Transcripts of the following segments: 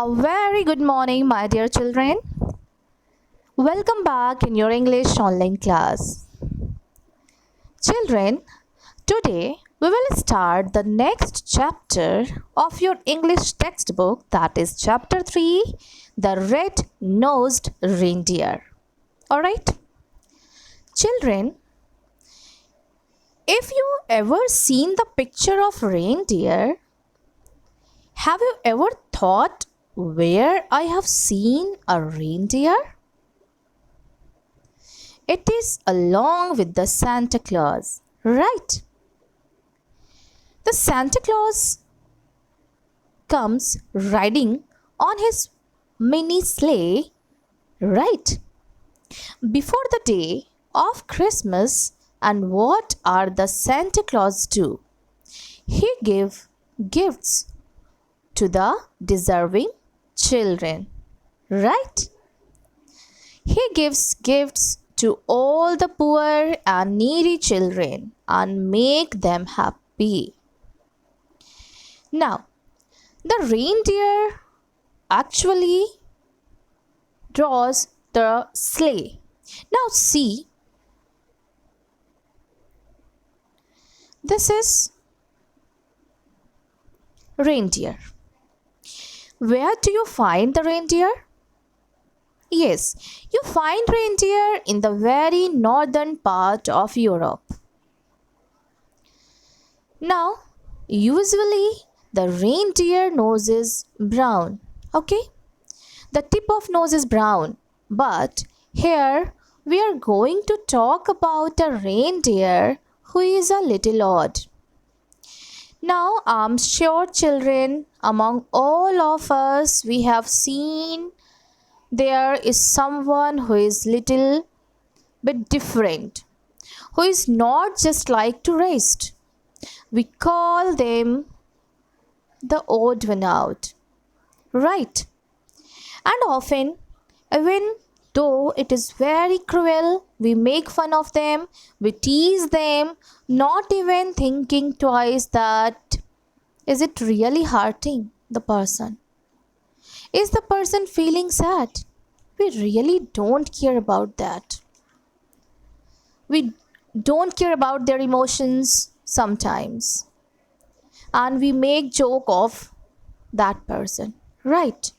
A very good morning, my dear children. Welcome back in your English online class. Children, today we will start the next chapter of your English textbook, that is chapter 3, The Red-Nosed Reindeer. Alright? Children, if you ever seen the picture of reindeer, have you ever thought where I have seen a reindeer? It is along with the Santa Claus, right? The Santa Claus comes riding on his mini sleigh, right? Before the day of Christmas, and what are the Santa Claus do? He give gifts to the deserving children, right? He gives gifts to all the poor and needy children and make them happy. Now, the reindeer actually draws the sleigh. Now see, this is reindeer. Where do you find the reindeer? Yes, you find reindeer in the very northern part of Europe. Now, usually the reindeer nose is brown, okay? The tip of nose is brown, but here we are going to talk about a reindeer who is a little odd. Now, I'm sure children, among all of us, we have seen there is someone who is little bit different, who is not just like to rest. We call them the odd one out, right? And often, even though it is very cruel, we make fun of them, we tease them, not even thinking twice that is it really hurting the person? Is the person feeling sad? We really don't care about that. We don't care about their emotions sometimes. And we make joke of that person, right?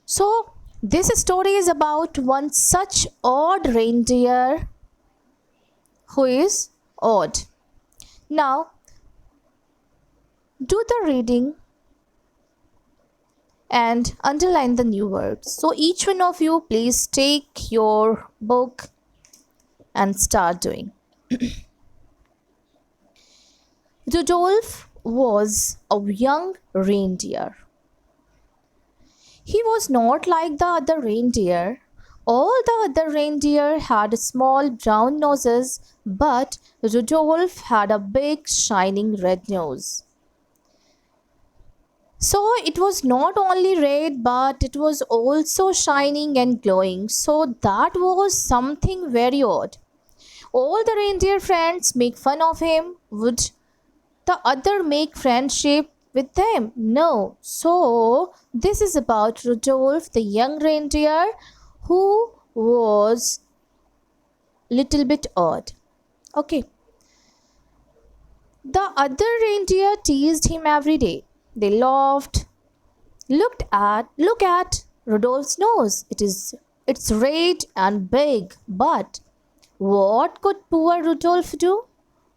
So, this story is about one such odd reindeer who is odd. Now, do the reading and underline the new words. So each one of you, please take your book and start doing. Rudolph was a young reindeer. He was not like the other reindeer. All the other reindeer had small brown noses, but Rudolph had a big shining red nose. So it was not only red, but it was also shining and glowing. So that was something very odd. All the reindeer friends make fun of him. Would the other make friendship with them? No. So this is about Rudolph, the young reindeer, who was little bit odd. Okay. The other reindeer teased him every day. They laughed. Look at Rudolph's nose. It's red and big. But what could poor Rudolph do?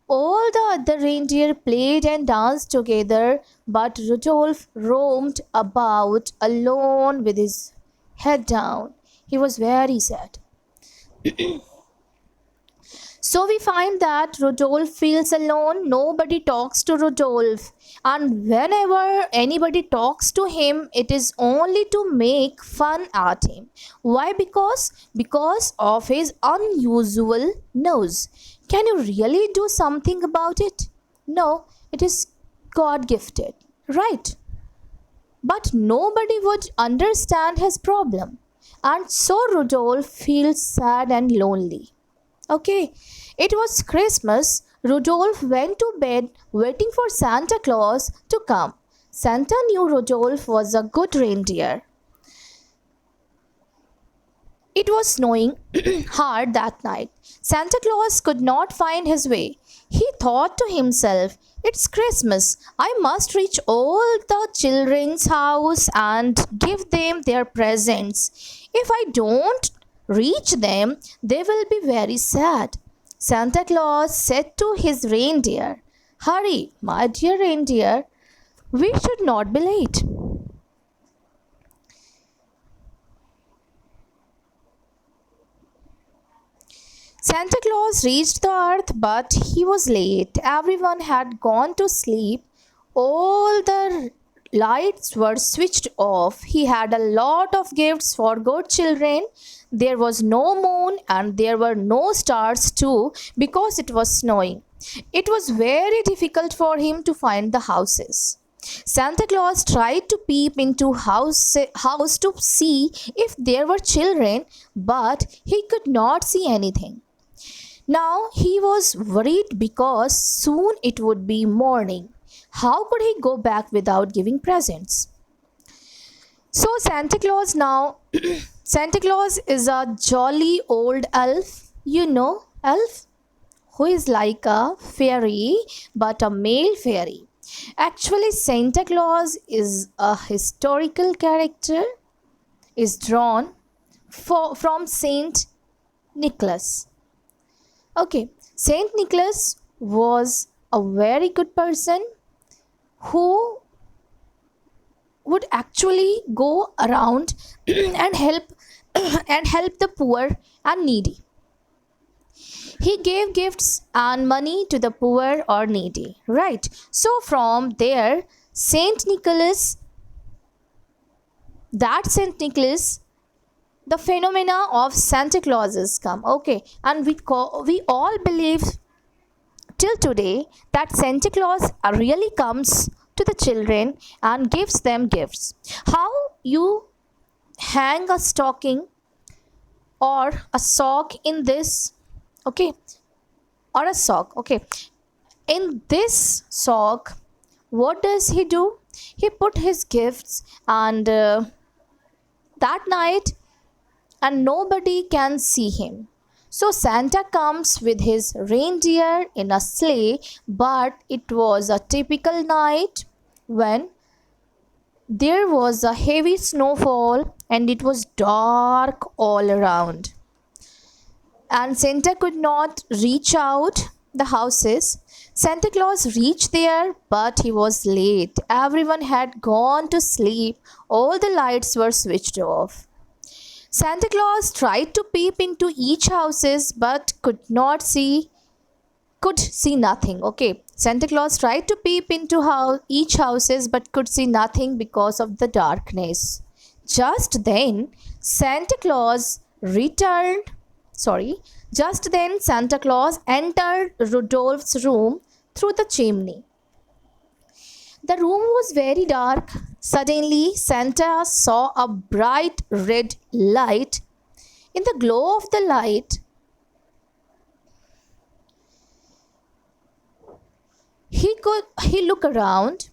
All the other reindeer played and danced together, but Rudolph roamed about alone with his head down. He was very sad. So we find that Rudolph feels alone. Nobody talks to Rudolph. And whenever anybody talks to him, it is only to make fun at him. Why? Because of his unusual nose. Can you really do something about it? No, it is God gifted, right? But nobody would understand his problem. And so Rudolph feels sad and lonely. Okay, it was Christmas. Rudolph went to bed waiting for Santa Claus to come. Santa knew Rudolph was a good reindeer. It was snowing hard that night. Santa Claus could not find his way. He thought to himself, "It's Christmas. I must reach all the children's house and give them their presents. If I don't reach them, they will be very sad." Santa Claus said to his reindeer, "Hurry, my dear reindeer, we should not be late." Santa Claus reached the earth, but he was late. Everyone had gone to sleep. All the lights were switched off. He had a lot of gifts for good children. There was no moon and there were no stars too because it was snowing. It was very difficult for him to find the houses. Santa Claus tried to peep into house to see if there were children, but he could not see anything. Now he was worried because soon it would be morning. How could he go back without giving presents? So Santa Claus now Santa Claus is a jolly old elf. You know, elf who is like a fairy but a male fairy. Actually, Santa Claus is a historical character, is drawn from Saint Nicholas. Okay, Saint Nicholas was a very good person who would actually go around and help and help the poor and needy. He gave gifts and money to the poor or needy, right? So from there, Saint Nicholas, that Saint Nicholas, the phenomena of Santa Clauses come. Okay, and we all believe till today that Santa Claus really comes to the children and gives them gifts. How you hang a stocking or a sock in this, okay, or a sock, okay, in this sock, what does he do? He put his gifts and that night, and nobody can see him. So Santa comes with his reindeer in a sleigh, but it was a typical night when there was a heavy snowfall and it was dark all around. And Santa could not reach out the houses. Santa Claus reached there, but he was late. Everyone had gone to sleep. All the lights were switched off. Santa Claus tried to peep into each houses but could see nothing. Okay, Santa Claus tried to peep into each houses but could see nothing because of the darkness. Just then Santa Claus returned just then Santa Claus entered Rudolph's room through the chimney. The room was very dark. Suddenly, Santa saw a bright red light. In the glow of the light, he looked around.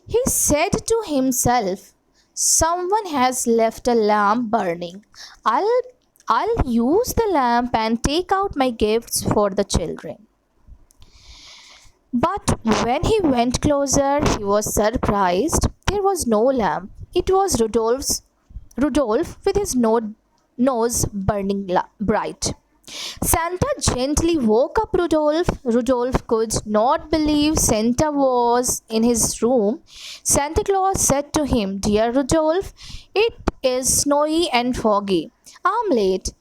He said to himself, "Someone has left a lamp burning. I'll use the lamp and take out my gifts for the children." But when he went closer, he was surprised. There was no lamp. It was Rudolph with his nose burning bright. Santa gently woke up Rudolph. Rudolph could not believe Santa was in his room. Santa Claus said to him, "Dear Rudolph, it is snowy and foggy. I'm late.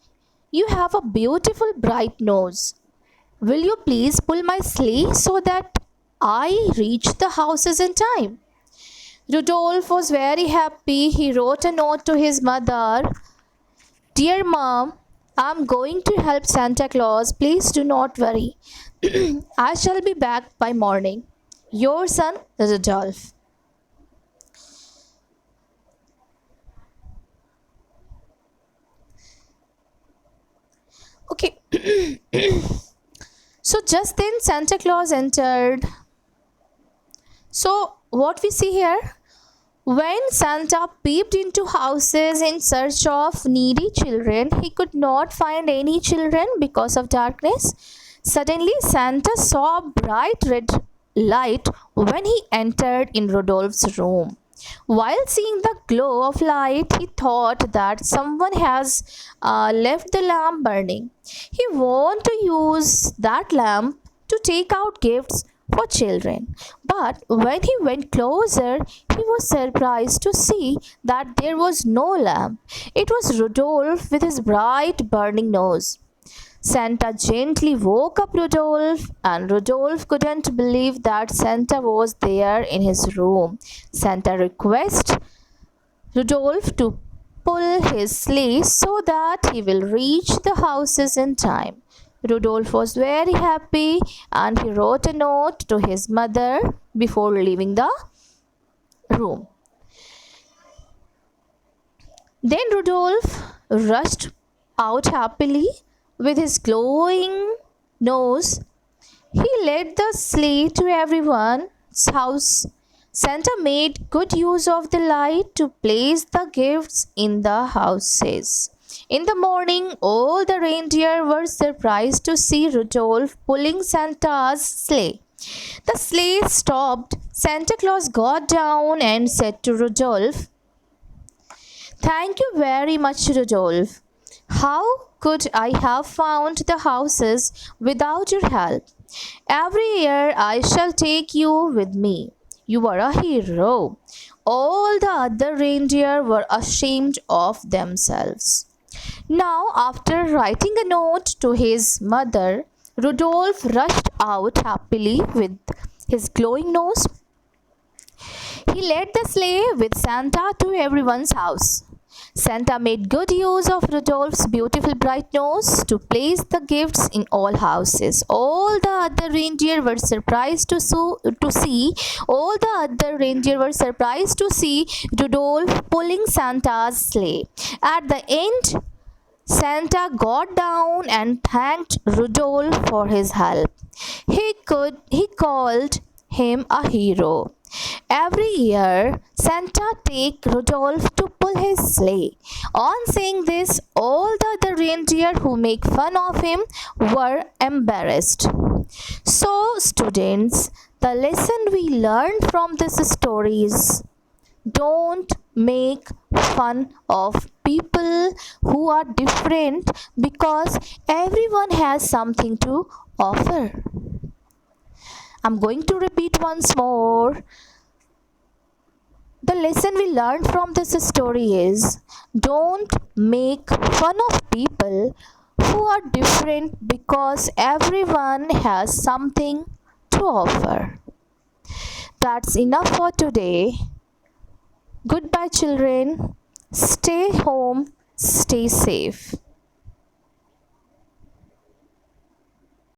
You have a beautiful bright nose. Will you please pull my sleigh so that I reach the houses in time?" Rudolph was very happy. He wrote a note to his mother. "Dear Mom, I'm going to help Santa Claus. Please do not worry. I shall be back by morning. Your son, Rudolph." Okay. So just then Santa Claus entered. So what we see here? When Santa peeped into houses in search of needy children, he could not find any children because of darkness. Suddenly, Santa saw a bright red light when he entered in Rudolph's room. While seeing the glow of light, he thought that someone has left the lamp burning. He wanted to use that lamp to take out gifts for children. But when he went closer, he was surprised to see that there was no lamp. It was Rudolph with his bright burning nose. Santa gently woke up Rudolph, and Rudolph couldn't believe that Santa was there in his room. Santa requested Rudolph to pull his sleigh so that he will reach the houses in time. Rudolph was very happy and he wrote a note to his mother before leaving the room. Then Rudolph rushed out happily with his glowing nose. He led the sleigh to everyone's house. Santa made good use of the light to place the gifts in the houses. In the morning, all the reindeer were surprised to see Rudolph pulling Santa's sleigh. The sleigh stopped. Santa Claus got down and said to Rudolph, "Thank you very much, Rudolph. How could I have found the houses without your help? Every year I shall take you with me. You are a hero." All the other reindeer were ashamed of themselves. Now, after writing a note to his mother, Rudolph rushed out happily with his glowing nose. He led the sleigh with Santa to everyone's house. Santa made good use of Rudolph's beautiful bright nose to place the gifts in all houses. All the other reindeer were surprised to see Rudolph pulling Santa's sleigh. At the end, Santa got down and thanked Rudolph for his help. He called him a hero. Every year, Santa take Rudolph to pull his sleigh. On seeing this, all the other reindeer who make fun of him were embarrassed. So, students, the lesson we learned from this story is: don't make fun of people who are different, because everyone has something to offer. I'm going to repeat once more. The lesson we learned from this story is: don't make fun of people who are different, because everyone has something to offer. That's enough for today. Goodbye, children. Stay home, stay safe.